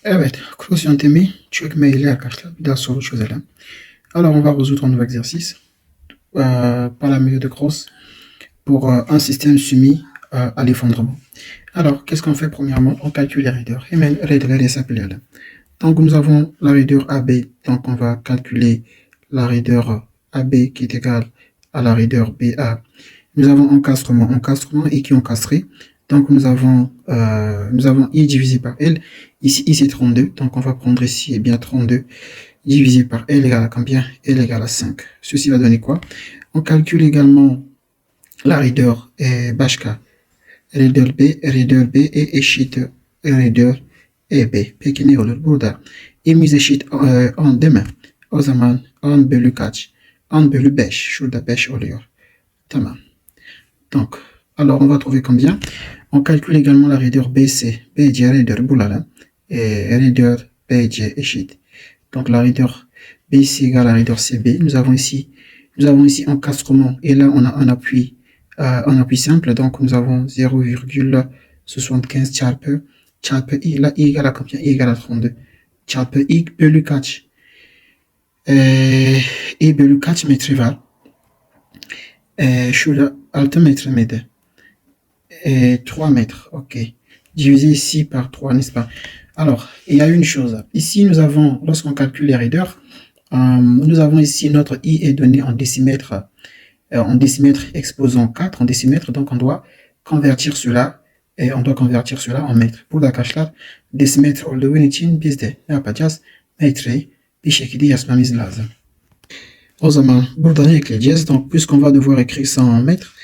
Evet, cross yöntemi çökmeyle arkadaşlar bir daha soru çözelim. Alors on va résoudre un nouveau exercice par la méthode de Cross pour un système soumis à l'effondrement. Alors qu'est-ce qu'on fait premièrement? On calcule les raideurs. Donc nous avons la raideur AB, donc on va calculer la raideur AB qui est égale à la raideur BA. Nous avons encastrement et qui encastré. Donc nous avons I divisé par L. Ici, I c'est 32. Donc on va prendre ici eh bien 32 divisé par L égale à combien? L égale à 5. Ceci va donner quoi? On calcule également la raideur Bashka. Raideur B et eşit raideur EB. Peki ne olur? Burada İ'miz eşit 10 değil mi? O zaman 10 bölü kaç? 10 bölü 5. Şurada 5 oluyor. Tamam. Donc, alors on va trouver combien? On calcule également la raideur BC. BC raideur boulala. Et raideur BC eşit. Donc la raideur BC égale à la raideur CB. Nous avons ici encastrement. Et là, on a un appui simple. Donc nous avons 0,75 çarpı I. Là, I égale à combien? I égale à 32. Çarpı I bölü kaç? I bölü kaç metre var? Şurada 6 metre miydi? 3 mètres, ok. Divisé ici par 3, n'est-ce pas? Alors, il y a une chose. Ici, nous avons, lorsqu'on calcule les raideurs, nous avons ici notre I est donné en décimètres exposant 4 en décimètres, donc on doit convertir cela en mètres. Burada arkadaşlar desimetre olduğu için biz de ne yapacağız? Metreyi bir şekilde yazmamız lazım. O zaman burada ne ekleyeceğiz? Donc puisqu'on va devoir écrire ça en mètres,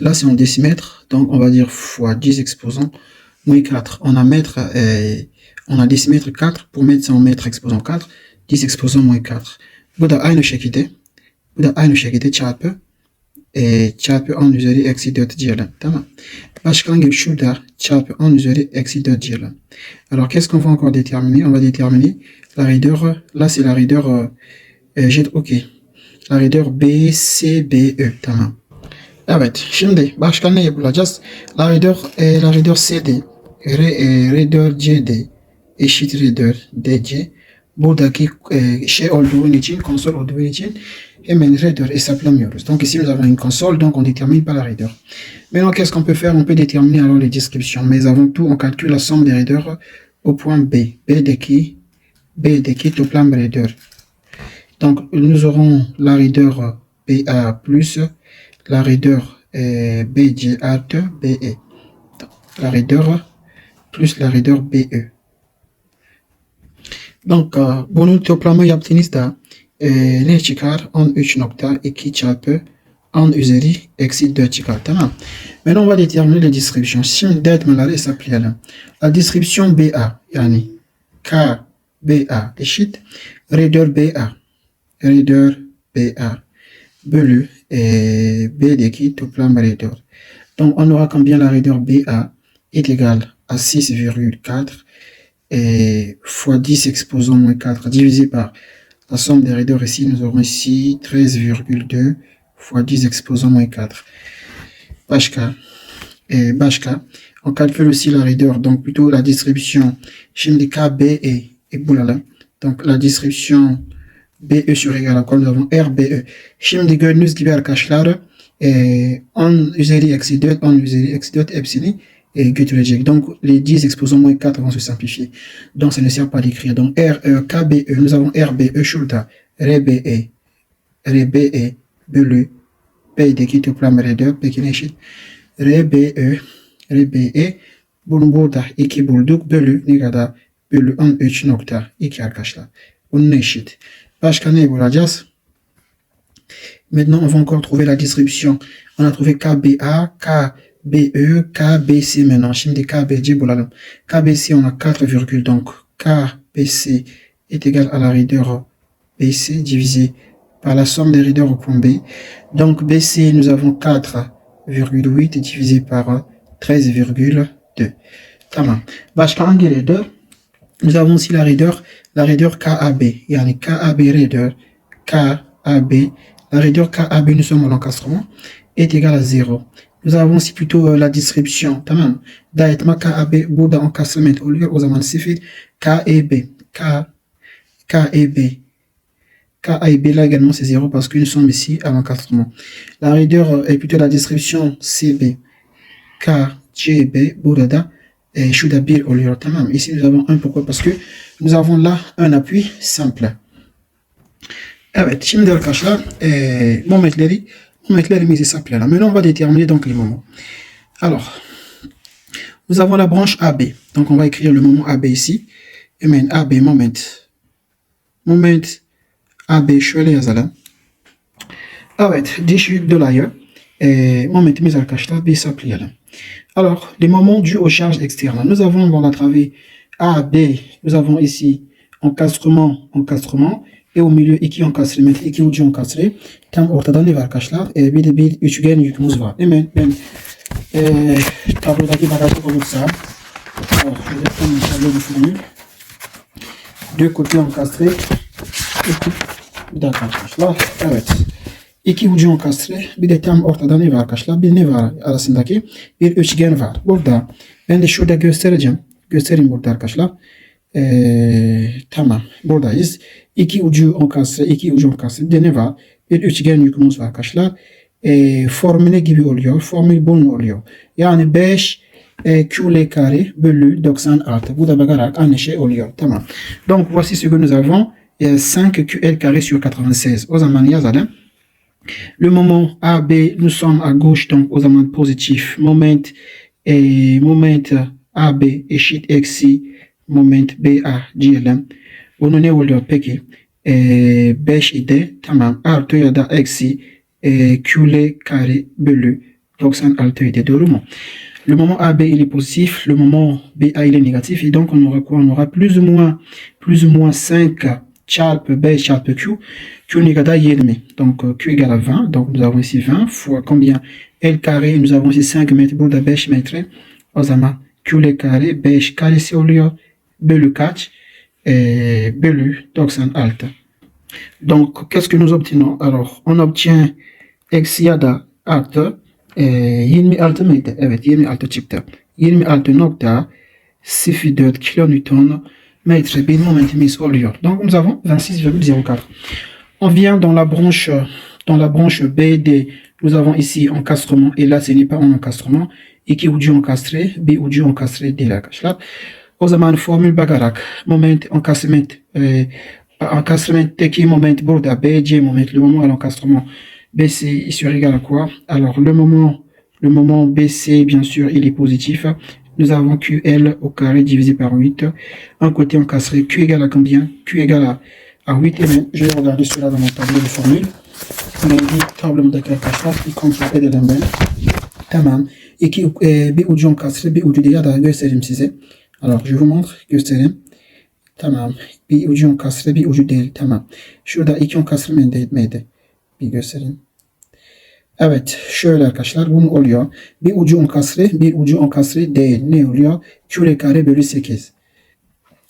là c'est en décimètres, donc on va dire fois 10 exposant moins 4. On a décimètre 4, pour mettre ça en mètres exposant 4, 10 exposant moins 4. Burada aynı şekilde çarpı 10 üzeri eksi 4 diyelim. Tamam. Başka hangi şurada çarpı 10 üzeri eksi 4 diyelim. Alors qu'est-ce qu'on va encore déterminer? On va déterminer la raideur, là c'est la raideur ok. La raideur BCBE. Tamam. Evet. Şimdi başka ne bulacağız? La raideur CD. Raideur CD eşit raideur DC. Buradaki şey olduğu için, konsol olduğu için hemen raideur hesaplamıyoruz. Donc ici nous avons une console, donc on détermine pas la raideur. Maintenant qu'est-ce qu'on peut faire? On peut déterminer alors les descriptions. Mais avant tout, on calcule la somme des raideurs au point B. B'deki toplam raideur. Donc nous aurons la raideur BA plus la raideur BC artı BE. La raideur plus la raideur BE. Donc bunun toplamı yaptığınızda ne çıkar? 13.2 çarpı 10 üzeri eksi 4 çıkar. Tamam. Maintenant on va déterminer les descriptions. Şimdi değerleri hesaplayalım. La description BA yani KBA eşit raideur BA bölü B'deki toplam raideur. Donc on aura combien? La raideur BA est égale à 6,4 fois 10 exposant moins 4 divisé par la somme des raideurs ici. Nous aurons ici 13,2 fois 10 exposant moins 4. Başka. On calcule aussi la raideur, donc plutôt la distribution. Şimdi KBE et boulala. Donc la distribution BE sur égal à quoi? Nous avons RBE. Şimdi gördüğünüz gibi arkadaşlar 10 üzeri eksi 4 hepsini götürecek. Donc les 10 exposants moins 4 vont se simplifier. Donc ça ne sert pas d'écrire. Donc KBE, nous avons RBE şurada. RBE bölü B'deki toplam raideur peki eşit? RBE bunu burada 2 bulduk bölü ne kadar? Bölü 13.2 arkadaşlar. Bunun eşit. Başka ne bulacağız? Maintenant on va encore trouver la distribution. On a trouvé KBA, KBE, KBC maintenant. Şimdi KBC bulalım. KBC on a 4 virgules, donc KBC est égal à la raideur BC divisé par la somme des raideurs au point B. Donc BC nous avons 4,8 divisé par 13,2. Tamam. Başka hangi raideur? Nous avons aussi la raideur KAB. Yani KAB raideur KAB. La raideur KAB, nous sommes à l'encastrement, est égale à 0. Nous avons aussi plutôt la description. Tamam. Dayetma K, A, B. Burada encastrement oluyor. O zaman sifir K et B. K et B. K, A et B là également c'est 0 parce que nous sommes ici à l'encastrement. La raideur est plutôt la description CB. K, C, B. Burada. Et Shuda Bir oluyor. Tamam. Ici nous avons un. Pourquoi? Parce que nous avons là un appui simple. Evet, şimdi arkadaşlar momentlerimizi saplayalım. Maintenant, on va déterminer donc les moments. Alors, nous avons la branche AB. Donc, on va écrire le moment AB ici. Hemen AB moment AB şöyle yazalım. Evet, diş yük dolayı momentimiz arkadaşlar bir saplayalım. Alors, les moments dus aux charges externes. Nous avons dans la travée AB, nous avons ici encastrement. Et au milieu iki encastrement, iki ucu encastre. Tam ortadan ne var arkadaşlar? Bir de bir üçgen yükümüz var. Hemen ben tablodaki bakacak olursa tablo düşünün. Deux côtés encastrés. Bir dakika arkadaşlar. Evet. İki ucu encastre. Bir de tam ortadan ne var arkadaşlar? Bir ne var arasındaki? Bir üçgen var. Burada. Ben de şurada göstereceğim. Göstereyim burada arkadaşlar. Tamam. Buradayız. İki ucu encastre. Bir de ne var? Bir üçgen yükümüz var arkadaşlar. Formülü gibi oluyor. Formül bunun oluyor. Yani 5 Q carré bölü 96. Bu da bakarak aynı şey oluyor. Tamam. Donc voici ce que nous avons. 5 QL carré sur 96. O zaman yazalım. Le moment AB, nous sommes à gauche, donc o zaman pozitif. Moment AB eşit eksi moment BA diyelim. Bunu ne oluyor peki? 5 idi. Tamam. Artı ya da eksi QL carré bölü 96 idi. Doğru mu? Le moment AB il est positif, le moment BA il est négatif. Et donc on aura quoi? On aura plus ou moins 5 çarpı B çarpı Q. Q ne kadar 20. Donc Q égale à 20. Donc nous avons ici 20 fois combien? L carré. Nous avons ici 5 mètres. Burada 5 metre. O zaman QL carré 5 karesi oluyor. Bölü kaç? Bölü 96. Donc, qu'est-ce que nous obtenons? Alors, on obtient eksi ya da artı 26 mıydı? Evet, 26 çıktı. 26.04 kilonewton mètre bir momentimiz oluyor. Donc, nous avons 26,04. On vient dans la branche BD. Nous avons ici encastrement et là, ce n'est pas un encastrement. İki ucu encastré, bir ucu encastré değil arkadaşlar. O zaman formül bakarak moment encastrement moment burada BC moment, le moment à l'encastrement BC il sera égal à quoi? Alors le moment BC bien sûr il est positif. Nous avons QL au carré divisé par 8. Un côté encastré, Q égale à combien? Q égale à 8. Et même, je vais regarder cela dans mon tableau de formule. On a dit tableau de arkadaşlar bir kontrol edelim ben. Tamam. Bir ucu encastré, bir ucu değil da göstereyim size. Alors, je vous montre, göstereyim. Tamam. Bir ucu encastre, bir ucu değil. Tamam. Şurada iki encastre mıydı? Bir göstereyim. Evet. Şöyle arkadaşlar. Bunu oluyor. Bir ucu encastre, bir ucu encastre değil. Ne oluyor? Q kare bölü 8.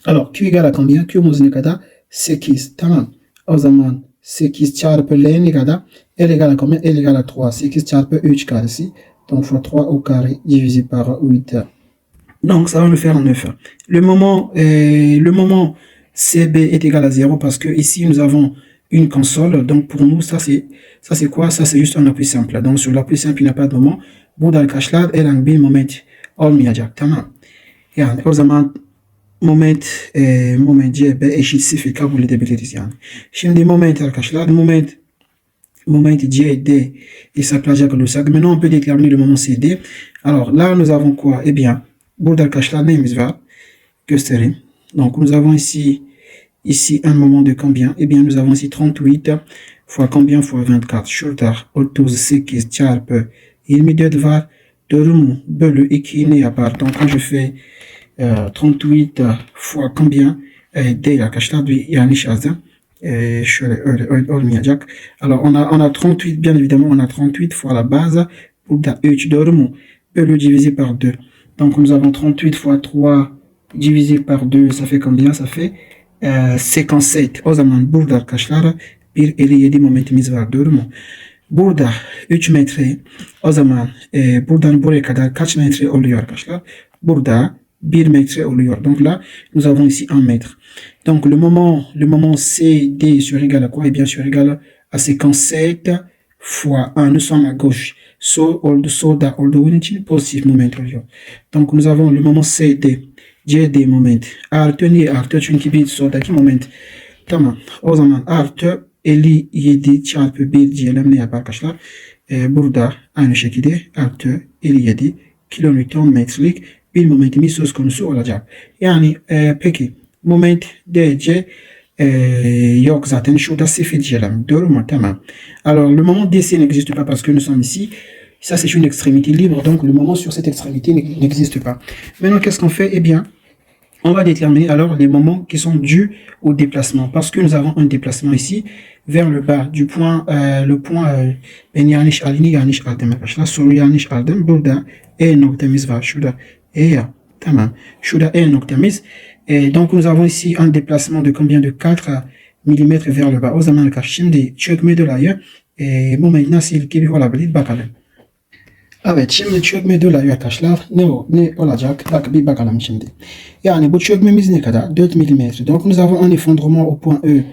Alors, Q égale à combien? Q'muz ne kadar? 8. Tamam. O zaman 8 çarpı L ne kadar? L égale à combien? L égale à 3. 8 çarpı 3 karesi. Donc, fois 3 au carré divisé par 8. Donc, ça va me faire 9. Le moment CB est égal à 0 parce que ici, nous avons une console. Donc, pour nous, ça c'est quoi? Ça, c'est juste un appui simple. Donc, sur l'appui simple, il n'y a pas de moment. Burada arkadaşlar herhangi bir moment olmayacak. Tamam. Yani o zaman moment CB eşit 0 kabul edebiliriz yani. Şimdi moment arkadaşlar, moment CD hesaplayacak olursak. Maintenant, on peut déterminer le moment CD. Alors, là, nous avons quoi? Eh bien, burada arkadaşlar neyimiz var? Göstereyim. Donc nous avons ici un moment de combien? Eh bien nous avons ici 38 fois combien? Fois 24. Şurada 38 çarpı 24 var. Doğru mu? Bölü 2 ne yapar? Donc quand je fais 38 fois combien? Değil arkadaşlar. Bir yanlış yazdım. Şöyle öyle olmayacak. Alors on a 38 bien évidemment. On a 38 fois la base. Burada 3 doğru mu? Bölü divisé par 2. Donc nous avons 38 fois 3 divisé par 2, ça fait combien? Ça fait 57. O zaman burada arkadaşlar bir 57 momentimiz var, doğru mu? Burada 3 metre. O zaman buradan buraya kadar kaç metre oluyor arkadaşlar? Burada 1 metre oluyor. Donc là, nous avons ici 1 mètre. Donc le moment CD sur égal à quoi? Eh bien, sur égal à séquence 7 fois 1. Nous sommes à gauche. Solda olduğu için pozitif moment oluyor. Donc nous avons le moment CD. CD moment. Artı niye artı? Çünkü bir soldaki moment. Tamam. O zaman artı 57 çarpı 1 diyelim ne yapar arkadaşlar? Burada aynı şekilde artı 57 kilonewton metrelik bir momentimiz söz konusu olacak. Yani peki moment DC yok zaten şurada sıfır diyelim. Doğru mu? Tamam. Alors le moment DC n'existe pas parce que nous sommes ici. Ça c'est une extrémité libre donc le moment sur cette extrémité n'existe pas. Maintenant qu'est-ce qu'on fait? Eh bien on va déterminer alors les moments qui sont dus au déplacement parce que nous avons un déplacement ici vers le bas du point le point ben yanlış aldım arkadaşlar. Soru yanlış aldım. Burada noktamız var. Şurada tamam. Şurada noktamız. Donc nous avons ici un déplacement de combien de 4 mm vers le bas. O zaman arkadaşlar şimdi çökme dolayı moment nasıl gibi olabilir bakalım. Evet, şimdi çökme dolayı arkadaşlar ne olacak? Bak bir bakalım şimdi. Yani bu çökmemiz ne kadar? 4 mm. Donc nous avons un effondrement au point E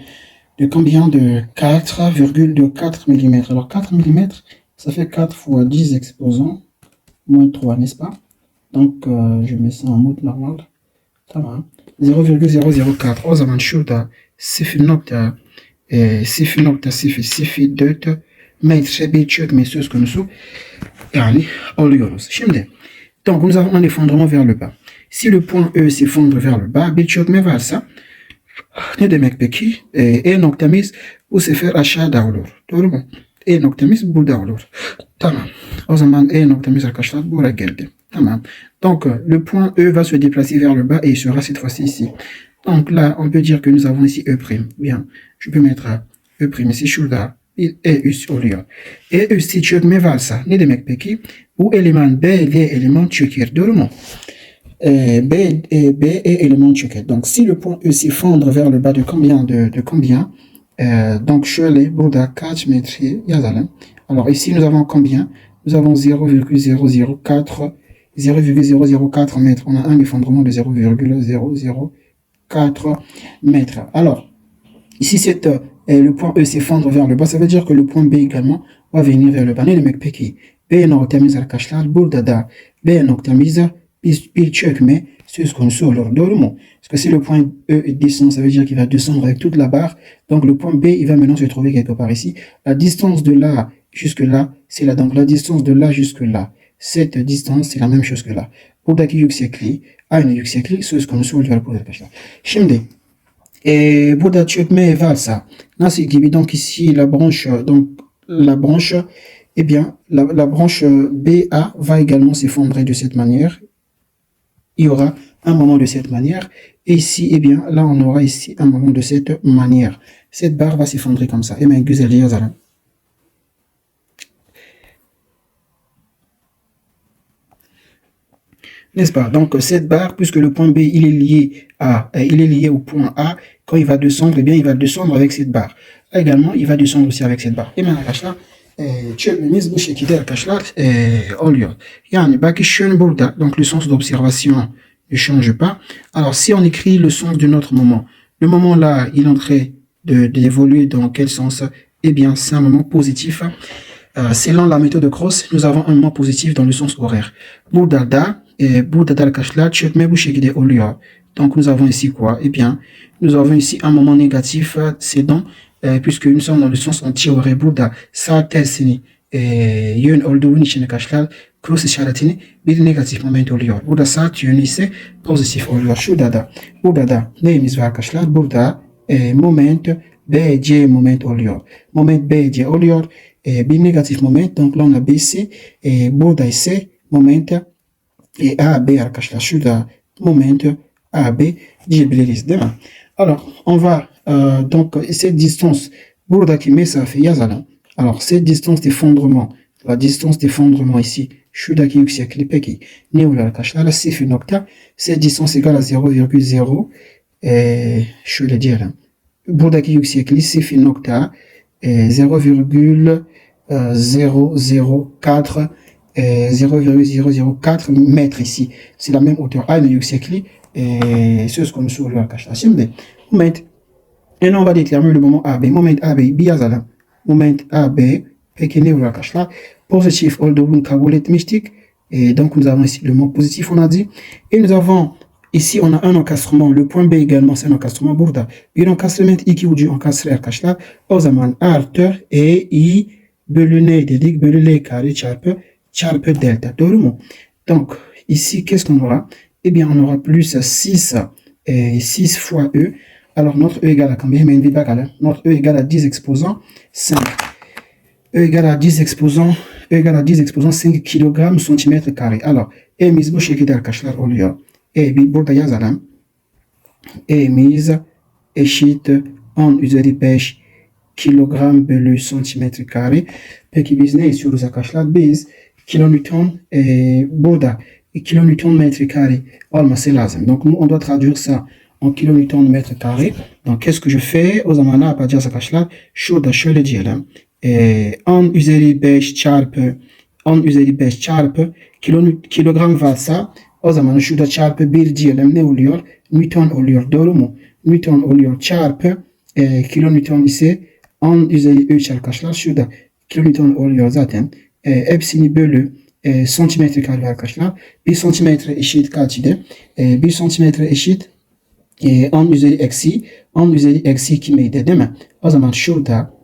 de combien? De 4,4 mm. Alors 4 mm, ça fait 4 fois 10 exposant moins 3, n'est-ce pas? Donc je mets ça en mode normal. Tamam. 0,004. O zaman şurada 0.004 metre bir çökme söz konusu yani oluyoruz. Şimdi donc nous avons un effondrement vers le bas. Si le point E s'effondre vers le bas, bir çökme varsa ne demek peki? Noktamız bu sefer aşağıda olur. Doğru mu? Noktamız burada olur. Tamam. O zaman noktamız arkadaşlar buraya geldi. Tamam. Donc le point E va se déplacer vers le bas et il sera cette fois-ci ici. Donc là, on peut dire que nous avons ici E'. Bien. Je peux mettre E' ici şurada. Bir üst oluyor. Üstü çökme varsa ne demek peki? Bu eleman B eleman çöker. Doğru mu? B élément çöker. Donc si le point E s'effondre vers le bas de combien? De combien? Donc şöyle burada kaç metre yazalım. Alors ici nous avons combien? Nous avons 0,004 mètres. On a un effondrement de 0,004 mètres. Alors ici c'est le point E s'effondre vers le bas, ça veut dire que le point B également va venir vers le bas. Ne demek peki? B noktamız arkadaşlar burada da B noktamıza bir çökme söz konusu olur. Doğru mu? Parce que si le point E descend, ça veut dire qu'il va descendre avec toute la barre. Donc le point B, il va maintenant se trouver quelque part ici. La distance de là jusque là, c'est là. Donc la distance de là jusque là. Cette distance, c'est la même chose que là. Buradaki yüksekliği, aynı yükseklik söz konusu oluyor burada arkadaşlar. Şimdi burada çökme varsa nasıl gibi? Donc ici la branche eh bien la branche BA va également s'effondrer de cette manière. Il y aura un moment de cette manière et ici eh bien là on aura ici un moment de cette manière. Cette barre va s'effondrer comme ça. Hemen güzelce yazalım. N'est-ce pas? Donc cette barre, puisque le point B il est lié au point A, quand il va descendre, eh bien il va descendre avec cette barre. Là également, il va descendre aussi avec cette barre. Et maintenant arkadaşlar, çökmemiz bu şekilde arkadaşlar oluyor. Yani bakın burada, donc le sens d'observation ne change pas. Alors si on écrit le sens de notre moment, le moment là, il est en train d'évoluer dans quel sens? Eh bien c'est un moment positif. Selon la méthode de Cross, nous avons un moment positif dans le sens horaire. Burada arkadaşlar çökme bu şekilde oluyor. Donc nous avons ici quoi? Eh bien, nous avons ici un moment négatif, c'est donc puisque nous sommes dans le sens anti-horaire. Burada sağ tersini yön olduğu için arkadaşlar cross işaretini bir negatif moment oluyor. Burada sağ yönü ise pozitif oluyor. Burada da neyimiz var arkadaşlar? Burada moment BC moment oluyor. Moment BC oluyor. Bir negatif moment. Donc là on a BC. Burada ise moment AB arkadaşlar. Şurada moment AB diyebiliriz değil mi? Alors on va donc cette distance buradaki mesafe yazalım. Alors cette distance d'effondrement, la distance d'effondrement ici, şuradaki yükseklik peki ne oluyor arkadaşlar? 0 nokta. Cette distance égale à 0,0 şöyle diyelim. Buradaki yükseklik 0 nokta 0,0 0,004 0,004 mètres ici. C'est la même hauteur. A yuksekli et c'est ce qu'on nous le cache. Moment. Et là, on va déterminer le moment AB. Moment AB, biazala. Moment AB, pekene ou la cache là. Positif, all the kabolet mystique. Et donc, nous avons ici le mot positif, on a dit. Et nous avons ici, on a un encastrement. Le point B également, c'est un encastrement bourda. Bir encastrement iki ucu encastre arkadaşlar. O zaman artı i bölü ne dedik? Bölü L carré çarpı delta. Doğru mu? Donc, ici, qu'est-ce qu'on aura? Eh bien, on aura plus 6 fois E. Alors, notre E égale à combien? Notre E égale à 10 exposant 5. E égale à 10 exposant, E égale à 10 exposant 5 kg centimètre carré. Alors, emiz bu şekilde arkadaşlar oluyor. Bir burada yazalım. Emiz eşit 10 üzeri 5 kilogram bölü santimetre kare. Peki biz ne istiyoruz arkadaşlar? Biz kilonewton burada kilonewton metre carré olması lazım. Donc nous on doit traduire ça en kilonewton mètre carré. Donc qu'est-ce que je fais? O zaman ne yapacağız arkadaşlar? Şurada şöyle diyelim. 10 üzeri 5 çarpı 10 üzeri 5 çarpı kilogram varsa o zaman şurada çarpı 1 diyelim, ne oluyor? Newton oluyor, doğru mu? Newton oluyor çarpı kilonewton ise 10 üzeri 3 arkadaşlar. Şurada kilonewton oluyor zaten. Hepsini bölü santimetre kare arkadaşlar. 1 santimetre eşit kaç idi? 1 santimetre eşit 10 üzeri eksi 10 üzeri eksi 2 miydi, değil mi? O zaman şurada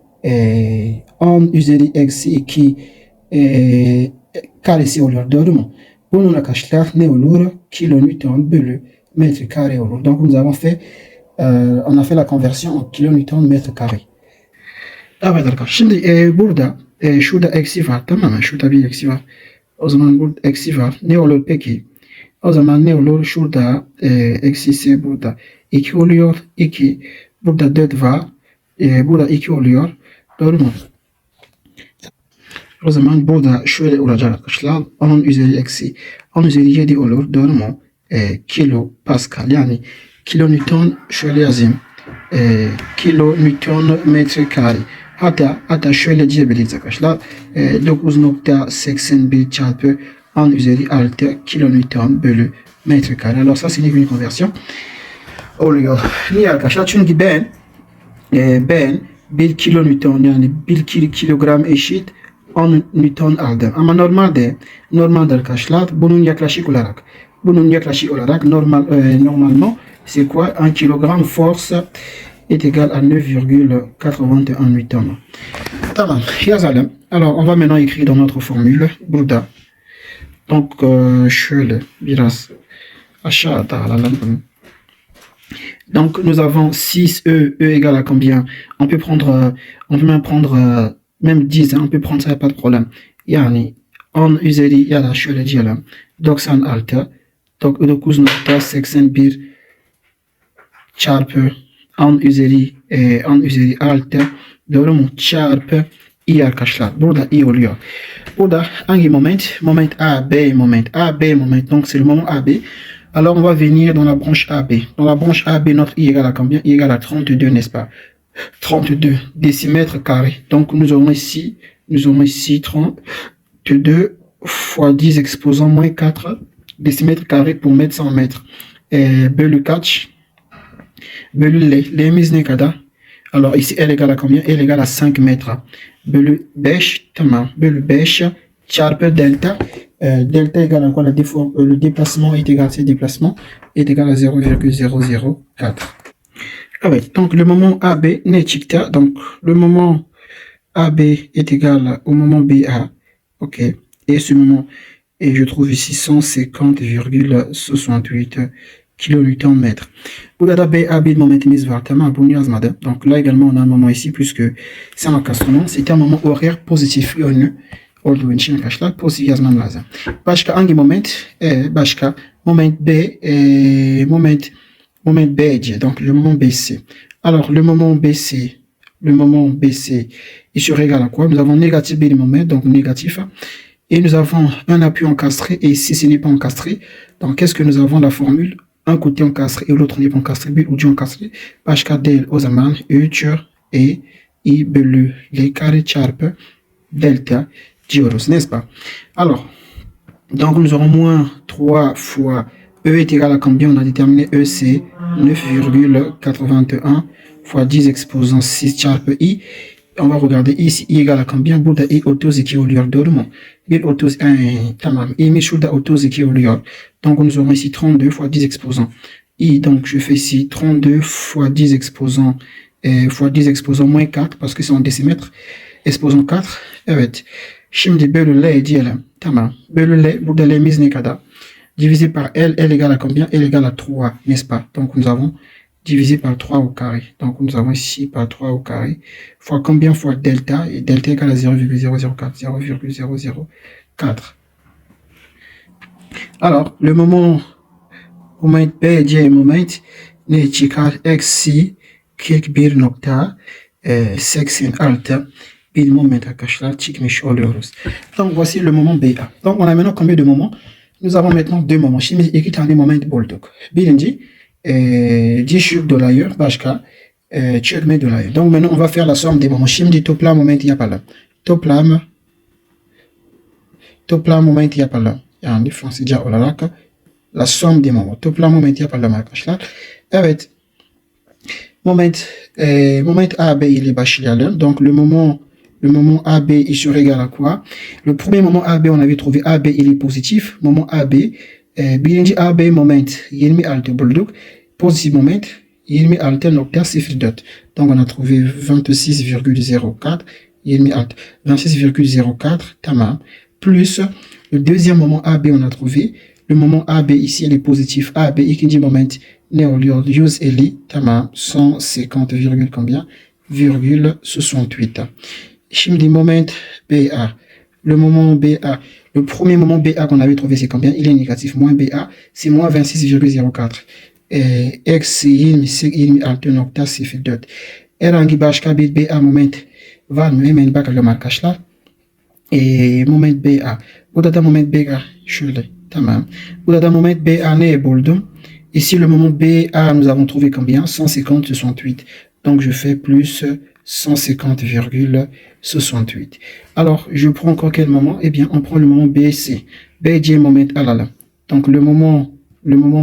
10 üzeri eksi 2 karesi oluyor, doğru mu? Bunun arkadaşlar ne olur? Kilonewton bölü mètre carré olur. Donc nous avons fait on a fait la conversion en kilonewton mètre carré. Evet arkadaşlar. Şimdi burada şurada eksi var, tamam mı? Şurada bir eksi var. O zaman burada eksi var. Ne olur peki? O zaman ne olur? Şurada eksisi burada 2 oluyor. 2. Burada 4 var. Burada 2 oluyor. Doğru mu? O zaman burada şöyle olacak arkadaşlar. 10 üzeri eksi 10 üzeri 7 olur. Doğru mu? Kilo Pascal. Yani kilonewton şöyle yazayım. Kilonewton metre kare. Hatta şöyle diyebiliriz arkadaşlar. 9.81 çarpı 10 üzeri 6 kilonewton bölü metre kare. Alors ça c'est une conversion oluyor. Niye arkadaşlar? Çünkü ben 1 kilonewton yani 1 kilogram eşit 10 newton aldım. Ama normalde arkadaşlar bunun yaklaşık olarak normalement c'est quoi? 1 kilogramme force est égal à 9,81 newton. Tamam, yazalım. Alors on va maintenant écrire dans notre formule burada. Donc şöyle biraz aşağıda alalım. Donc nous avons 6E, E égale à combien? On peut même prendre même 10, hein, on peut prendre ça, pas de problème. Yani 10 üzeri ya da şöyle diyelim 96 9.81 çarpı 10 üzeri 6 doğru mu? Çarpı i arkadaşlar. Burada i oluyor. Burada hangi moment? Moment A, B, moment A, B, moment. Donc c'est le moment AB. Alors on va venir dans la branche AB. Dans la branche AB, notre i égale à combien? I égale à 32, n'est-ce pas? 32 décimètres carrés. Donc nous aurons ici 32 fois 10 exposant moins 4 décimètres carrés pour mètre 100 mètres. Bölü kaç? Bölü l'emiz ne kadar? Alors ici elle égale à combien? Elle égale à 5 mètres. Bölü 5, tamam. Bölü 5 çarpı delta. Delta égale à quoi? Le déplacement est égal, c'est déplacement est égal à 0,004. Evet, donc le moment AB ne çıktı? Donc le moment AB est égal au moment BA. Ok. Et ce moment, et je trouve ici 150,68 kilonewton mètre. Burada da BA1 momentimiz var. Tamam, bunu yazmadım. Donc là également on a un moment ici puisque c'est un encastrement. C'est un moment horaire positif yönlü olduğu için arkadaşlar pozitif yazmam lazım. Başka hangi moment? Başka moment B, moment BC, donc le moment BC. Alors le moment BC, il serait égal à quoi? Nous avons négatif B moment, donc négatif. Et nous avons un appui encastré, et ici ce n'est pas encastré. Donc qu'est-ce que nous avons? La formule, un côté encastré et l'autre n'est pas encastré, B ou du encastré. Başka değil o zaman 3 e i bölü l kare çarpı delta diorus, n'est-ce pas? Alors, donc nous aurons moins 3 fois E est égal à combien? On a déterminé E, c'est 9,81 fois 10 exposant 6 sharp I. On va regarder ici, I égale à combien? Burada I autoz qui au lieu d'ormo. Bil autoz tamam. I mishuda autoz qui au lieu. Donc nous aurons ici 32 fois 10 exposants. I, donc je fais ici 32 fois 10 exposants, moins 4, parce que c'est en décimètres. Exposant 4. Evet. Şimdi bölü diyelim. Tamam. Bölü burada L'miz ne kadar? Divisé par L égale à combien? L égale à 3, n'est-ce pas? Donc nous avons divisé par 3 au carré. Donc nous avons ici par 3 au carré. Fois combien? Fois delta. Et delta égale à 0,004. 0,004. Alors, le moment B, C moment ne çıkar eksi 41.86 bir moment arkadaşlar çıkmış oluyoruz. Donc voici le moment BA. Donc on a maintenant combien de moments? Nous avons maintenant deux moments. Şimdi iki tane moment bulduk. Birinci düşük dolayı, başka çökme dolayı. Donc maintenant on va faire la somme des moments. Şimdi toplam moment yapalım. Toplam moment yapalım. Yani Fransızca olarak la somme des moments. Toplam moment yapalım arkadaşlar. Evet. Moment AB ile başlayalım. Donc le moment AB il serait égal à quoi? Le premier moment AB, on avait trouvé AB il est positif. Moment AB, birinci AB moment 26 bulduk. Positif moment 26.04. Donc on a trouvé 26,04 26,04 tamam. Plus le deuxième moment AB, on a trouvé le moment AB ici il est positif. AB ikinci moment ne oluyor? 150 tamam. 150, combien? 68. Şimdi moment BA. Le moment BA. Le premier moment BA qu'on avait trouvé, c'est combien? Il est négatif. Moins BA, c'est moins 26,04. Eksi 28.04. Herhangi başka bir BA moment var mı? Hemen bakalım arkadaşlar. Moment BA. Burada da moment BA. Şöyle. Tamam. Burada da moment BA ne buldum? Ici, le moment BA, nous avons trouvé combien? 150,68. Donc, je fais plus 150,68. Alors, je prends encore quel moment? Eh bien, on prend le moment BC. BC moment, ah là là. Donc, le moment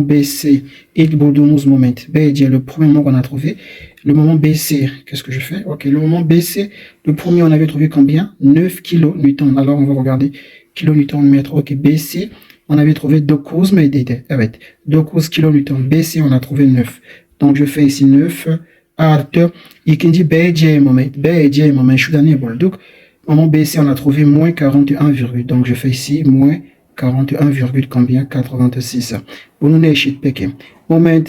BC, ilk bulduğumuz moment. BC, le premier moment qu'on a trouvé. Le moment BC, qu'est-ce que je fais? Ok, le moment BC, le premier, on avait trouvé combien? 9 kN. Alors, on va regarder kN mètre. Ok, BC, on avait trouvé 9 meydeydi. Evet, 9 kN. BC, on a trouvé 9. Donc, je fais ici 9 artı ikinci BC moment şurada ne bulduk? Moment BC on a trouvé moins 41, donc je fais ici moins 41, combien? 86. Bunun ne eşit peki? Moment,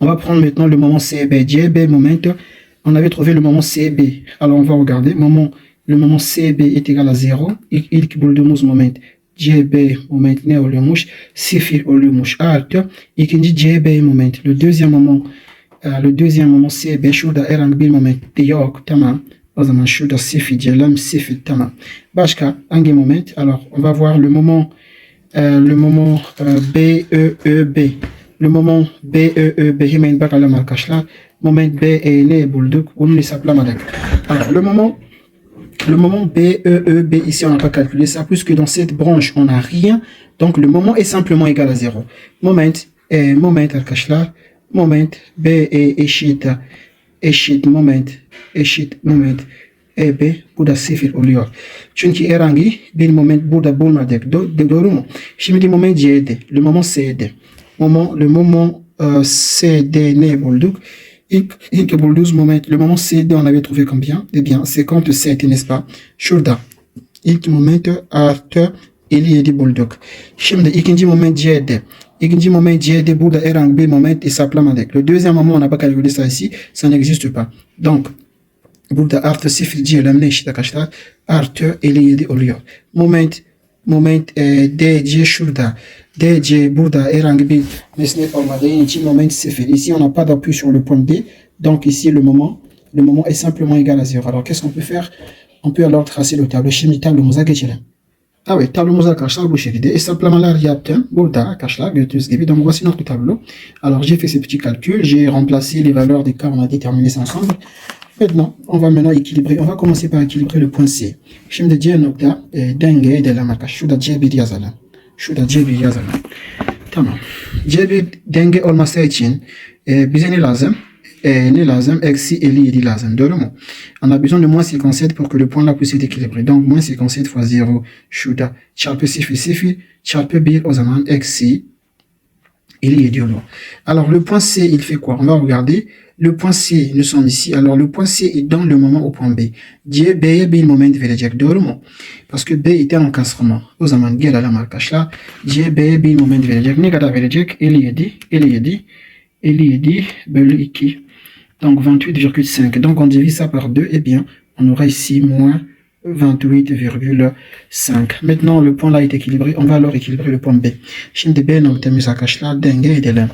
on va prendre maintenant le moment CB. CB moment, on avait trouvé le moment CB. Alors on va regarder, le moment CB est égal à 0. İlk bulduğumuz moment CB moment ne oluyormuş? 0 oluyormuş artı ikinci CB moment. Le deuxième moment CB şurada herhangi bir moment yok, tamam. O zaman şurada 0 diyelim, 0 tamam. Başka hangi moment? Alors on va voir le moment BEEB. Le moment BEEB hemen bakalım arkadaşlar. Moment BE ne bulduk? Bunu hesaplamadık. Alors le moment BEEB ici on n'a pas calculé ça puisque dans cette branche on n'a rien. Donc le moment est simplement égal à 0. Moment arkadaşlar. Moment BE eşit moment EB burada 0 oluyor. Çünkü herhangi bir moment burada bulmadık. Doğru mu? Şimdi moment CD. Le moment CD. Le moment CD ne bulduk? İlk bulduğumuz moment. Le moment CD on avait trouvé combien? Eh bien 57, n'est-ce pas? Şurada. İlk moment artı 57 bulduk. Şimdi ikinci moment CD. İkinci moment CD burada herhangi bir moment hesaplamadık. Le deuxième moment on n'a pas calculé ça ici. Ça n'existe pas. Donc burada artı 0 diyelim ne eşit arkadaşlar? Artı 57 oluyor. Moment DC şurada. DC burada herhangi bir nesne olmadığı için moment 0. Ici on n'a pas d'appui sur le point D. Donc ici le moment est simplement égal à 0. Alors qu'est-ce qu'on peut faire? On peut alors tracer le tableau. Şimdi tablomuza geçelim. Evet, tablomuz arkadaşlar bu şekilde. Hesaplamalar yaptım. Burada arkadaşlar gördüğünüz gibi. Donc voici notre tableau. Alors j'ai fait ces petits calculs. J'ai remplacé les valeurs des cas. On a déterminé ça ensemble. Maintenant, on va maintenant équilibrer. On va commencer par équilibrer le point C. Şimdi C nokta denge de la marka. Şurada C1 yazalım. Şurada C1 yazalım. Tamam. C1 denge olması için bize ne lazım? Ne lazım? Eksi 57 lazım. Doğru mu? On a besoin de moins 57 pour que le point là puisse être équilibré. Donc moins 57 fois 0 şurada çarpı 0 çarpı 1 o zaman eksi 57 olur. Alors le point C il fait quoi? On va regarder. Le point C, nous sommes ici. Alors, le point C est dans le moment au point B. C, B'ye bir moment verecek. Doğru mu? Parce que B était en encastrement. O zaman gelelim arkadaşlar. C, B'ye bir moment verecek. Ne kadar verecek? 57 bölü 2. Donc, 28,5. Donc, on divise ça par 2. Eh bien, on aura ici moins 28,5. Maintenant, le point là est équilibré. On va alors équilibrer le point B. Şimdi B noktamız arkadaşlar denge edelim.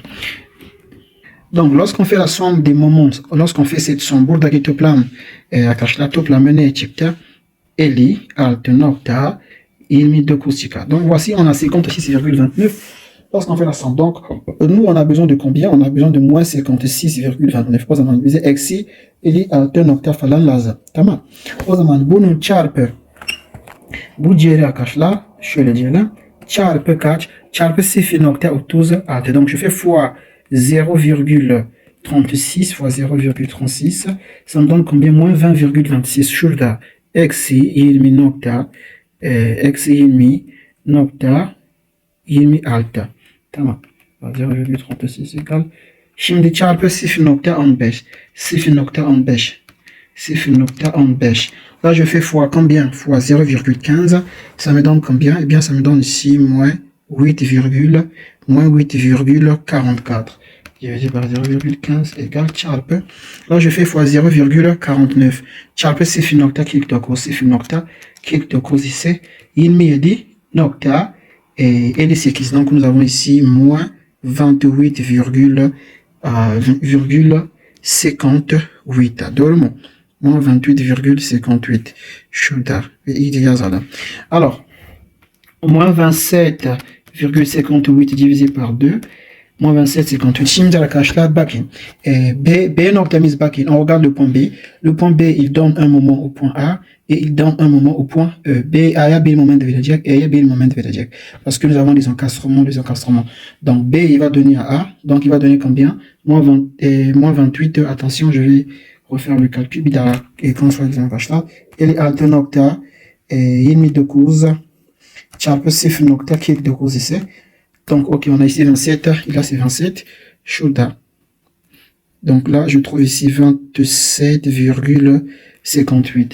Donc, lorsqu'on fait la somme des moments, lorsqu'on fait cette somme, buradaki toplam arkadaşlar toplamı ne çıktı? 56 nokta 29 çıkar. Donc, voici, on a 56,29 lorsqu'on fait la somme. Donc, nous, on a besoin de combien? On a besoin de moins 56,29. O zaman bize eksi 56 nokta falan lazım. Tamam. O zaman bunun çarpı bu ciğeri arkadaşlar şöyle diyelim. Çarpı kaç? Çarpı 0,36. Donc, je fais fois 0,36 fois 0,36, ça me donne combien? Moins 20,26. Şurada eksi 20 nokta eksi 20 nokta 26. Tamam. 0,36 égale. Şimdi çarpı 0,15. 0,15. 0,15. Là, je fais fois combien? Fois 0,15. Ça me donne combien? Eh bien, ça me donne ici moins 8,44. Divisé par 0,15 égale çarpı. Là, je fais fois 0,49. Çarpı 0,49 ise 27,58. Donc, nous avons ici moins 28,58. Doğru mu? Moins 28,58. Şurada ve iyice yazalım. Alors, moins 27,58 divisé par 2. Moins 27,58. Şimdi arkadaşlar bakın. B noktamız bakın. On regarde le point B. Le point B il donne un moment au point A et il donne un moment au point E. B A'ya bir moment verecek. E'ye bir moment verecek. Parce que nous avons des encastrements. Donc B il va donner à A. Donc il va donner combien? Moins 28. Attention, je vais refaire le calcul. Bir daha kontrol edeceğim arkadaşlar. 56 nokta 29 çarpı 0,49 ise. Donc, ok, on a ici 27, et là c'est 27, şurada. Donc là, je trouve ici 27,58.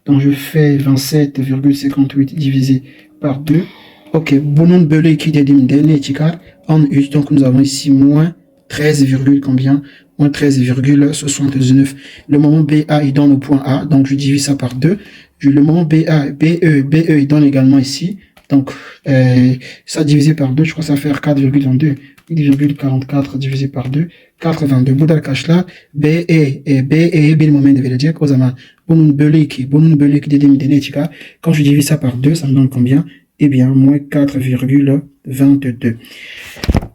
Donc je fais 27,58 divisé par 2. Ok, bunun bölü 2 dediğimde ne çıkar? 13, donc nous avons ici moins 13, combien? Moins 13,79. Le moment BA, il donne au point A, donc je divise ça par 2. Le moment BE, il donne également ici. Donc, ça divisé par 2, je crois que ça va faire 4,22. 8,44 divisé par 2, 4,22. Bu da arkadaşlar BE bir moment verecek. O zaman bunun bölü 2 dediğimde ne çıkar? Quand je divise ça par 2, ça me donne combien? Eh bien, moins 4,22.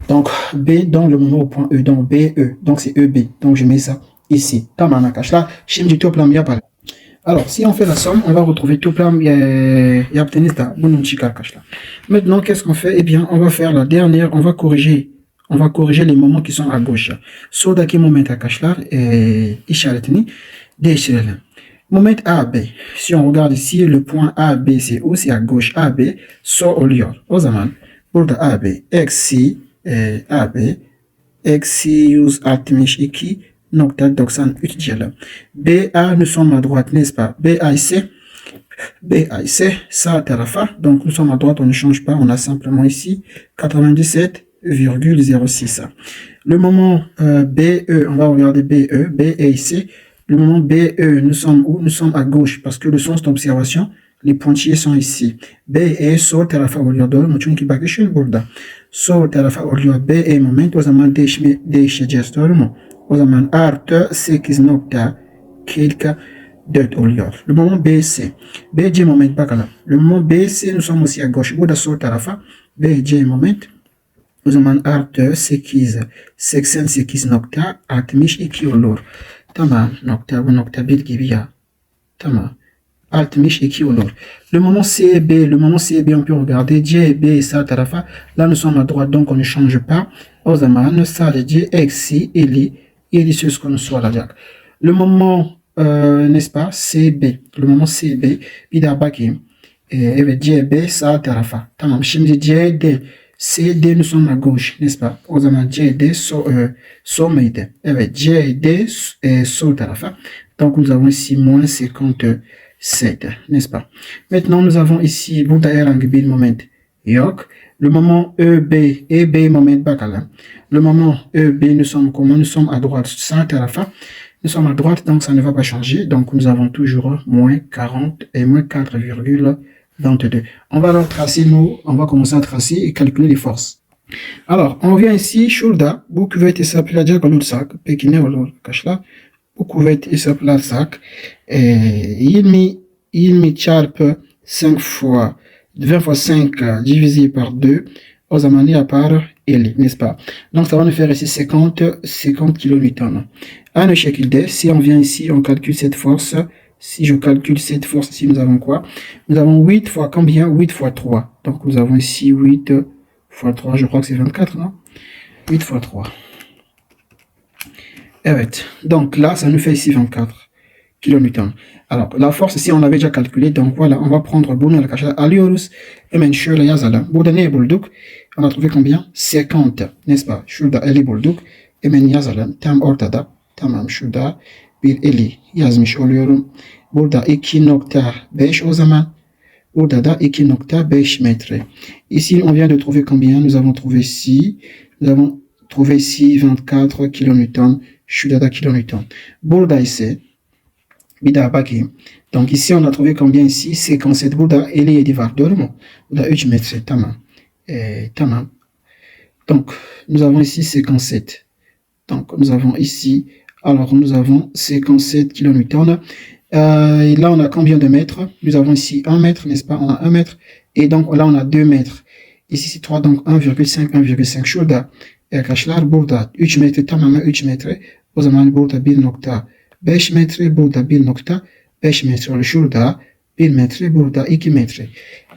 Donc, B dans le moment au point E, donc BE. Donc, c'est EB. Donc, je mets ça ici. Tamam arkadaşlar. Şimdi toplam yapalım. Alors, si on fait la somme, on va retrouver toplam yaptığınızda bunun çıkar arkadaşlar. Maintenant, qu'est-ce qu'on fait? Eh bien, on va faire la dernière, on va corriger les moments qui sont à gauche. Soldaki moment arkadaşlar işaretini değiştirelim. Moment A, B. Si on regarde ici, le point A, B, c'est où? C'est à gauche. A, B, sol oluyor. O zaman burada A, B, eksi A, B, eksi 162,93 diyelim. BA, nous sommes à droite, n'est-ce pas? BA ici, sağ tarafa. Donc, nous sommes à droite, on ne change pas. On a simplement ici 97,06. Le moment BE, on va regarder BE. BE ici. Le moment BE, nous sommes où? Nous sommes à gauche parce que le sens d'observation, les pointillés sont ici. BE, sol tarafa oluyor. Doğru mu? Çünkü bakışın burada. Sol tarafa oluyor. BE moment o zaman değişeceğiz. Doğru mu? O zaman artı 8,44 oluyor. Le moment BC. BC moment bakalım. Le moment BC, nous sommes aussi à gauche. Bu da sol tarafa. BC moment. O zaman artı 88,62 olur. tamam nokta bu nokta 1 gibi ya. Tamam. 62 olur. Le moment CB, on peut regarder CB sağ tarafa. Là, nous sommes à droite, donc on ne change pas. O zaman sadece eksi 50 söz konusu olacak. Le moment, n'est-ce pas, CB. Le moment CB, bir daha bakayım. Evet, CB sağ tarafa. Tamam, şimdi CD. CD, nous sommes à gauche, n'est-ce pas? O zaman CD sol mıydı? Evet, CD sol tarafa. Donc, nous avons ici moins 57, n'est-ce pas? Maintenant, nous avons ici, burada herhangi bir moment yok. Le moment EB moment bakalım. Le moment EB, nous sommes comment? Nous sommes à droite, sağ tarafa. Nous sommes à droite, donc ça ne va pas changer. Donc, nous avons toujours moins 40 et moins 4,22. On va alors tracer on va commencer à tracer et calculer les forces. Alors, on vient ici, şurada, bu küveti hesaplayacak olursak, peki ne olur arkadaşlar? Bu kuvvet hesaplarsak 20 çarpı 5 fois 20 fois 5 divisé par 2 o zaman yapar 50, n'est-ce pas? Donc ça va nous faire ici 50 kilonewtons. Aynı şekilde si on vient ici, on calcule cette force. Si je calcule cette force ici, nous avons quoi? Nous avons 8 fois combien? 8 fois 3. Donc nous avons ici 8 fois 3, je crois que c'est 24, non? 8 fois 3. Evet. Donc là, ça nous fait ici 24 kilonewtons. Alors, la force ici, on l'avait déjà calculé. Donc voilà, on va prendre bunu arkadaşlar alıyoruz. Hemen şöyle yazalım. Burada ne bulduk? On a trouvé combien? 50, n'est-ce pas? Şurada 50 bulduk. Hemen yazalım. Tam ortada. Tamam, şurada bir 50 yazmış oluyorum. Burada 2.5 o zaman. Burada da 2.5 metre. Ici, on vient de trouver combien? Nous avons trouvé ici. Nous avons trouvé ici 24 kilonewtons. Şurada kilonewton. Burada ise bir daha bakayım. Donc ici on a trouvé combien ici? 57. Burada 57 var. Doğru mu? Burada 3 metre. Tamam. Tamam. Donc nous avons ici 57. Donc nous avons ici, alors nous avons 57 kilonewtons. Et là on a combien de mètres? Nous avons ici 1 mètre, n'est-ce pas? On a 1 mètre. Et donc là on a 2 mètres. Ici c'est 3, donc 1,5. Şurada arkadaşlar burada 3 metre, tamamen 3 metre. O zaman burada 1.5 metre, burada 1.5 metre olur. Şurada 1 metre, burada 2 metre.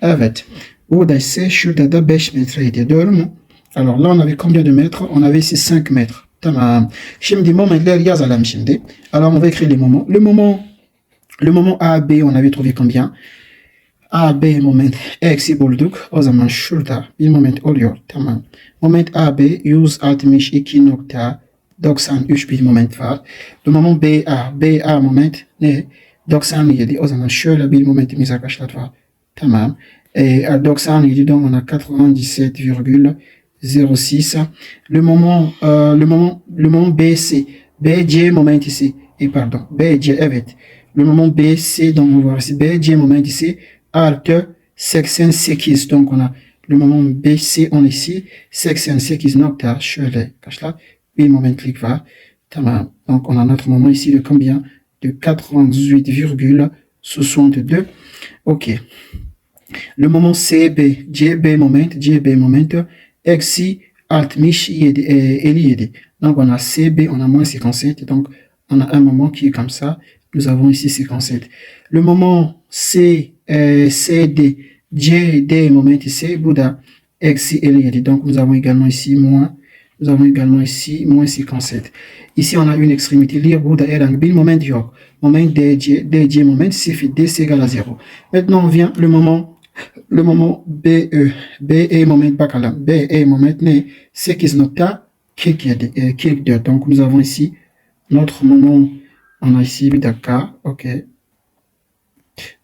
Evet. Burada ise şurada da 5 metreydi. Doğru mu? Alors là on avait combien de mètres? On avait ici 5 mètres. Tamam. Şimdi momentler yazalım şimdi. Alors on va écrire les moments. Le moment AB, on avait trouvé combien? AB moment eksi bulduk. O zaman şurada bir moment oluyor. Tamam. Moment AB 162.93 bir moment var. Le moment BA moment ne? 97. O zaman şöyle bir momentimiz arkadaşlar var. Tamam. 97 donc on a 97,06. Le moment BC. BC moment ici. Pardon. BC evet. Le moment BC donc on va voir ici. BC moment ici. Artı 88. Donc on a le moment BC on ici 88 nokta şöyle arkadaşlar bir momentlik var. Tamam. Donc on a notre moment ici de combien? De 98,62. OK. Le moment CB moment eksi 67 57. Donc on a CB, on a moins 57. Donc on a un moment qui est comme ça. Nous avons ici 57. Le moment CD, moment ici, Bouddha, eksi 57. Donc nous avons également ici moins 57. Ici on a une extrémité libre, Bouddha herhangi bir moment yok. Moment DJ moment, c'est DC égale à 0. Maintenant on vient le moment BE moment bakalım. BE moment ne? 8.47. Donc nous avons ici notre moment. On a ici 8 dakika. OK.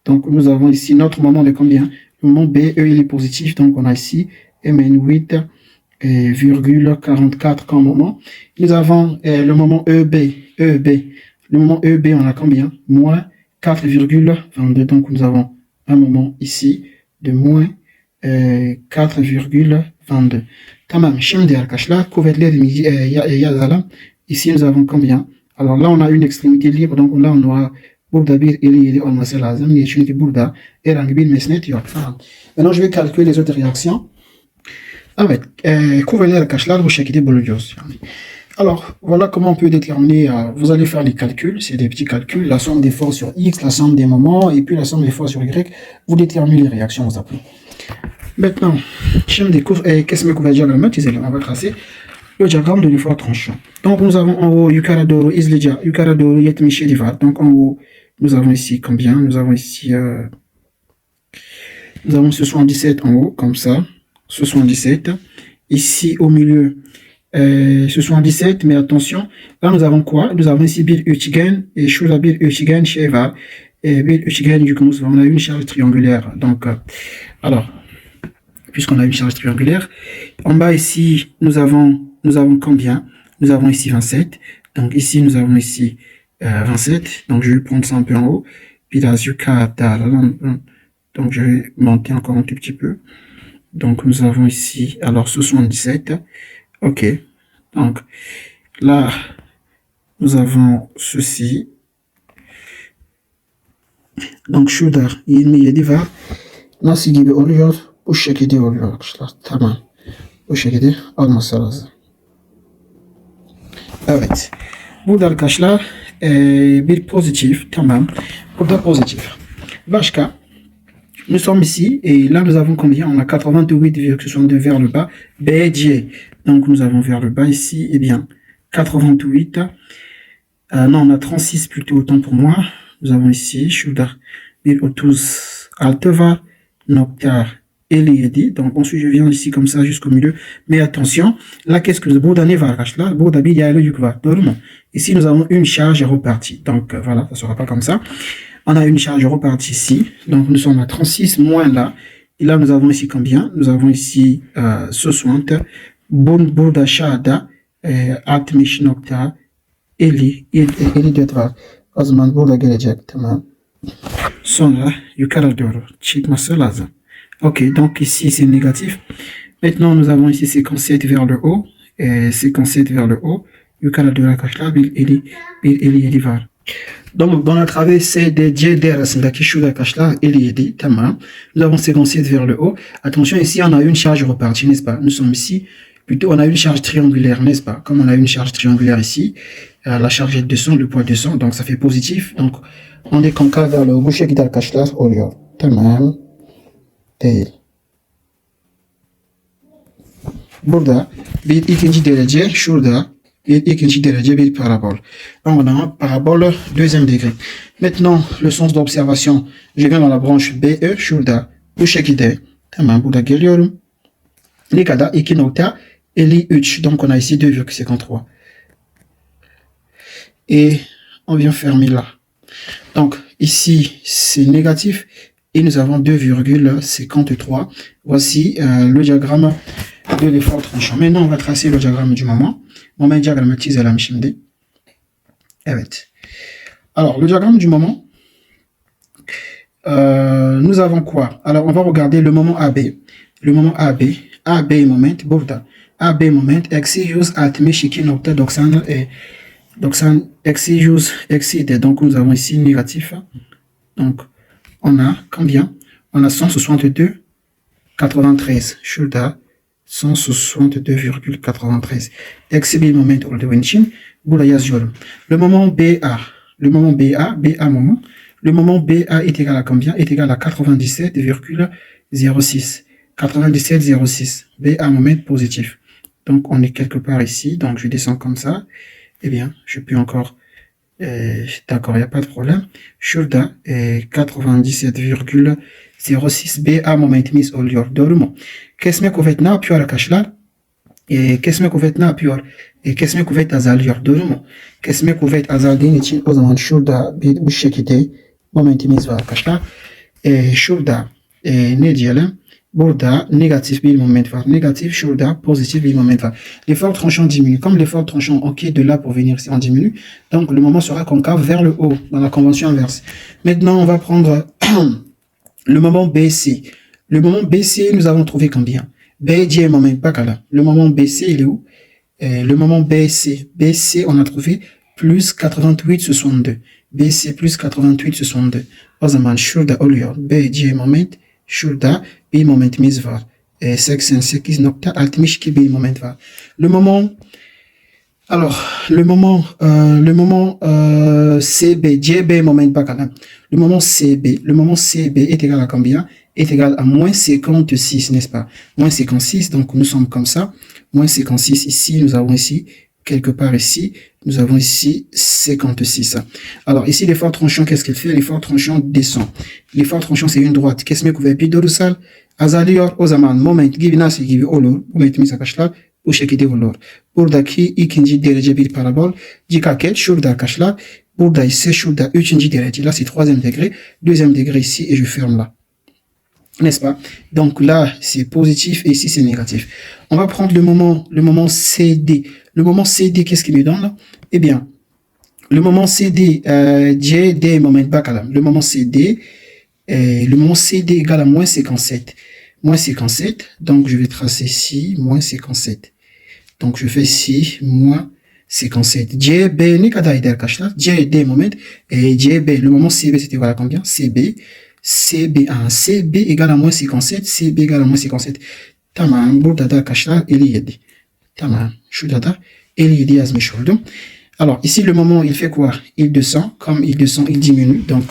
Donc nous avons ici notre moment de combien? Le moment BE il est positif. Donc on a ici MN8,44 comme moment. Nous avons le moment EB. Le moment EB on a combien? Moins 4,22. Donc nous avons un moment ici de moins 4,22. Tamam. Şimdi arkadaşlar kuvvetlerimizi yazalım. Ici nous avons combien? Alors là on a une extrémité libre. Donc là on aura burada bir 57 olması lazım. Niye? Çünkü burada herhangi bir mesnet yok. Tamam. Maintenant je vais calculer les autres réactions. Evet. Kuvvetler arkadaşlar bu şekilde buluyoruz. Yani. Alors, voilà comment on peut déterminer, vous allez faire les calculs, c'est des petits calculs, la somme des forces sur X, la somme des moments, et puis la somme des forces sur Y, vous déterminez les réactions aux applis. Maintenant, qu'est-ce que diagramme, on va tracer le diagramme de l'effort tranchant. Donc, nous avons en haut Yukaradoro, Islija, Yukaradoro, Yetmichi, Diva. Donc, en haut, nous avons ici combien? Nous avons ici, nous avons ce 77 en haut, comme ça, ce 77. Ici, au milieu, ce 77, mais attention, là, nous avons quoi? Nous avons ici Bill Uchigen et Shula Bill Uchigen, Sheva, et Bill Uchigen, du coup, on a une charge triangulaire. Donc, alors, puisqu'on a une charge triangulaire, en bas ici, nous avons combien? Nous avons ici 27. Donc ici, nous avons ici 27. Donc je vais prendre ça un peu en haut. Puis là, donc je vais monter encore un tout petit peu. Donc nous avons ici, alors 77. Ok. Donc là, nous avons ceci. Donc şurada 27 var. Nasıl gibi oluyor? Bu şekilde oluyor arkadaşlar. Tamam. Bu şekilde olması lazım. Evet. Burada arkadaşlar bir pozitif. Tamam. Burada pozitif. Başka. Nous sommes ici et là nous avons combien? On a 88,62 vers le bas. BG. Donc nous avons vers le bas ici. Eh bien 88. Non, on a 36 plutôt, autant pour moi. Nous avons ici şurada 36 var. Nokta 57. Donc ensuite je viens ici comme ça jusqu'au milieu. Mais attention, là qu'est-ce que burada ne var arkadaşlar? Burada bir yaylı yük var. Doğru mu? Ici nous avons une charge repartie. Donc voilà, ça sera pas comme ça. On a une charge repartie ici. Donc nous sommes à 36 moins là. Et là nous avons ici combien? Nous avons ici 60. Burada şada 60.54 var. O zaman burada gelecek. Tamam. Sonra yukarı doğru çıkması lazım. Ok, donc ici c'est négatif. Maintenant nous avons ici 57 vers le haut. Et 57 vers le haut. Yukarı doğru arkadaşlar bir 57 var. Donc dans la travée CDD arasındaki şurada arkadaşlar 57. Tamam. Nous avons 57 vers le haut. Attention, ici on a une charge repartie, n'est-ce pas? Nous sommes ici. Plutôt, on a une charge triangulaire, n'est-ce pas? Comme on a une charge triangulaire ici, la charge descend, le poids descend, donc ça fait positif. Donc, on est concal vers le gauche qui arkadaşlar oluyor. Tamam. Değil. Burada bir ikinci derece, şurada bir ikinci derece bir parabole. Donc, on a un parabole deuxième degré. Maintenant, le sens d'observation, je viens dans la branche BE, şurada bu şekilde. Tamam, burada geliyorum. Ne kadar? 2.53. Donc, on a ici 2,53. Et on vient fermer là. Donc, ici, c'est négatif. Et nous avons 2,53. Voici le diagramme de l'effort tranchant. Maintenant, on va tracer le diagramme du moment. Moment diagramme çizelim şimdi. Evet. Alors, le diagramme du moment. Nous avons quoi? Alors, on va regarder le moment AB. Le moment AB. AB moment burada. AB moment eksi 162.90 et 90 eksi 100 eksi D. Donc nous avons ici négatif. Donc on a combien? On a 162,93. Şurada 162,93. Eksi bir moment olduğu için burada yazıyorum. Le moment BA. Le moment BA. BA moment. Le moment BA est égal à combien? Est égal à 97,06. 97,06. BA moment positif. Donc, on est quelque part ici. Donc, je descends comme ça. Eh bien, je peux encore... d'accord, il n'y a pas de problème. Şurada 97,06 BA momentimiz oluyor. Doğru mu? Kesme kuvvet ne yapıyor arkadaşlar? Kesme kuvvet ne yapıyor? Kesme kuvvet azalıyor. Doğru mu? Kesme kuvvet azaldığın için o zaman şurada bu şekilde momentimiz var arkadaşlar. Şurada ne diyelim? Burada négatif bir moment var. Négatif, şurada positif bir moment var. L'effort tranchant diminue. Comme l'effort tranchant ok de là pour venir ici, on diminue. Donc le moment sera concave vers le haut, dans la convention inverse. Maintenant, on va prendre le moment BC. Le moment BC, nous avons trouvé combien? BG moment, pas là. Le moment BC, il est où? Le moment BC. BC, on a trouvé plus 88,62. BC plus 88,62. O zaman şurada oluyor. BG moment. Şurada bir momentimiz var. 88.62 bir moment var. Le moment Alors, CB, JB moment bacala. Le moment CB est égal à combien? Est égal à moins 56, n'est-ce pas? Moins 56, donc nous sommes comme ça. Moins 56 ici, nous avons ici, quelque part ici, nous avons ici 56. Alors, ici, l'effort tranchant, qu'est-ce qu'il fait? L'effort tranchant descend. L'effort tranchant, c'est une droite. Qu'est-ce que vous avez dorsal? Azalior, Ozaman, moment, give nasi, give olo, moment, misakashla, bu şekilde olur. Buradaki ikinci derece bir parabol. Dikkat şurada arkadaşlar. Burada ise şurada üçüncü derece. Là c'est troisième degré. Deuxième degré ici et je ferme là. N'est-ce pas? Donc là c'est positif et ici c'est négatif. On va prendre le moment CD. Le moment CD, qu'est-ce qu'il me donne là? Eh bien, le moment CD, JD moment bakalam. Le moment CD égale à moins 57. Moins 57, donc je vais tracer ici, moins 57. Donc je fais ici, moins 57. JB, JD moment, et JB, le moment CB, c'était voilà combien? CB, CB1, CB égale à moins 57, CB égale à moins 57. Tamam, burada da arkadaşlar 57. Tamam, şurada da 57 yazmış oldum. Alors ici, le moment, il fait quoi? Il descend, comme il descend, il diminue. Donc,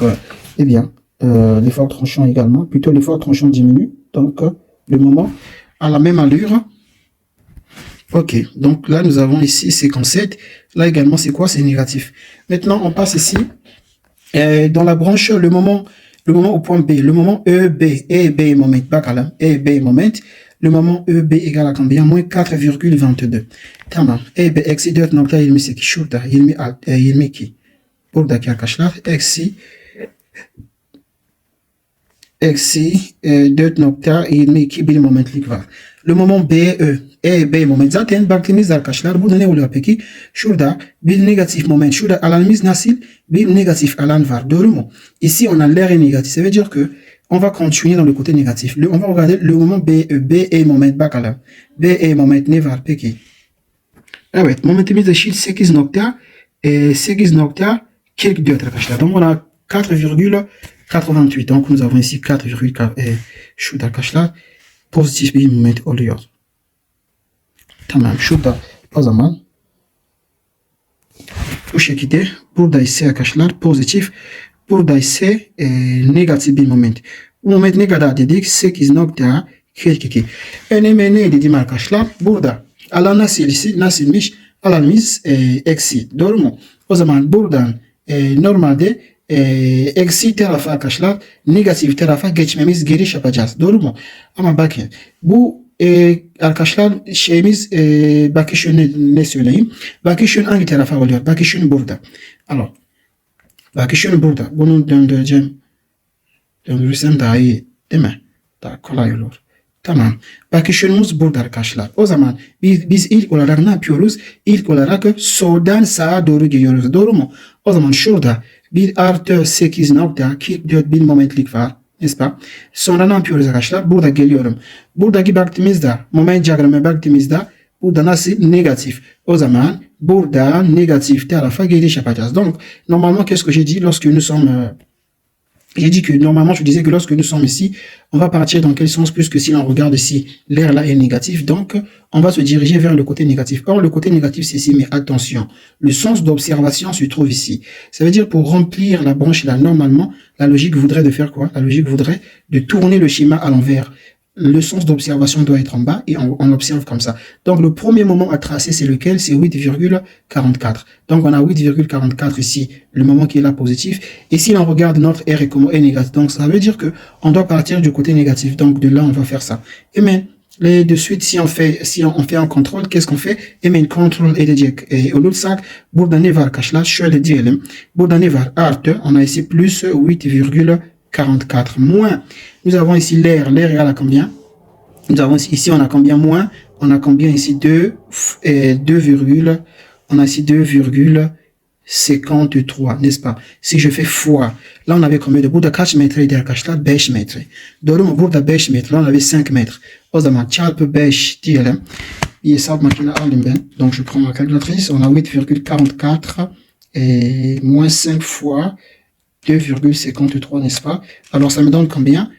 eh bien, l'effort tranchant également, plutôt l'effort tranchant diminue. Donc, le moment à la même allure. Ok, donc là, nous avons ici 57. Là également, c'est quoi? C'est négatif. Maintenant, on passe ici. Dans la branche, le moment au point B, le moment EB moment, bakalım, EB moment, le moment EB égale à combien? Moins 4,22. Tamam. EB eksi 4,28. Şurada 22. Buradaki arkadaşlar eksi 4,22 bir momentlik var. Le moment BE, EB moment. Zaten baktığımız arkadaşlar burada ne oluyor peki? Şurada bir negatif moment. Şurada alanımız nasıl? Bir negatif alan var. Doğru mu? Ici on a l'air négatif. Ça veut dire que on va continuer dans le côté négatif. On va regarder le moment BE. BE moment bakalım. BE moment ne var peki? Evet. Momentimiz eşit 8,44 arkadaşlar. Donc on a 4,88. Donc nous avons ici 4,4 şurada arkadaşlar pozitif bir moment oluyor. Tamam, şurada o zaman bu şekilde burada ise arkadaşlar pozitif, burada ise negatif bir moment. Bu moment ne kadar dedik? 8,42. Önemi ne dedim arkadaşlar? Burada alan nasılmış? Alanımız eksi. Doğru mu? O zaman buradan normalde eksi tarafa arkadaşlar negatif tarafa geçmemiz giriş yapacağız. Doğru mu? Ama bakın bu arkadaşlar şeyimiz bakış yönü ne söyleyeyim? Bakış yönü hangi tarafa oluyor? Bakış yönü burada. Alors, bakış yönü burada. Bunu döndüreceğim. Döndürürsem daha iyi değil mi? Daha kolay olur. Tamam. Bakış yönümüz burada arkadaşlar. O zaman biz ilk olarak ne yapıyoruz? İlk olarak soldan sağa doğru gidiyoruz. Doğru mu? O zaman şurada bir artı 8,44 bir momentlik var. N'est-ce pas? Sonra ne yapıyoruz arkadaşlar? Burada geliyorum. Buradaki baktığımızda, moment diagramına baktığımızda burada nasıl? Negatif. O zaman burada negatif tarafa giriş yapacağız. Donc, normalement, qu'est-ce que j'ai dit lorsque nous sommes... J'ai dit que normalement, je disais que lorsque nous sommes ici, on va partir dans quel sens? Puisque si l'on regarde ici, l'air là est négatif, donc on va se diriger vers le côté négatif. Or, le côté négatif, c'est ici, mais attention, le sens d'observation se trouve ici. Ça veut dire pour remplir la branche là, normalement, la logique voudrait de faire quoi? La logique voudrait de tourner le schéma à l'envers. Le sens d'observation doit être en bas et on observe comme ça. Donc, le premier moment à tracer, c'est lequel? C'est 8,44. Donc, on a 8,44 ici, le moment qui est là positif. Et si l'on regarde notre R est négatif, donc ça veut dire que on doit partir du côté négatif. Donc, de là, on va faire ça. Et mais, de suite, si on fait un contrôle, qu'est-ce qu'on fait? Et mais, contrôle edecek. Et au lieu de ça, burada ne var arkadaşlar? Şöyle diyelim. Burada ne var? Artı. On a ici plus 8,44 moins. Nous avons ici l'air égale à combien? Nous avons ici, on a combien moins? On a combien ici? 2, on a ici 2,53, n'est-ce pas? Si je fais fois, là on avait combien de burada kaç metre arkadaşlar? 5 metre. Doğru mu? Burada 5 metre, là on avait 5 metres. O zaman çarpı 5 diyelim. Bir hesap makine aldım ben. Donc je prends ma calculatrice, on a 8,44 et moins 5 fois 2,53, n'est-ce pas? Alors ça me donne combien?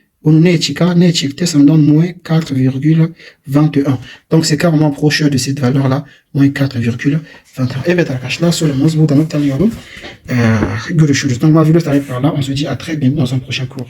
ça me donne moins 4,21. Donc, c'est carrément proche de cette valeur-là, moins 4,21. Et bien, là, sur le mot, dans notre donc, ma vidéo s'arrête par là. On se dit à très bientôt dans un prochain cours.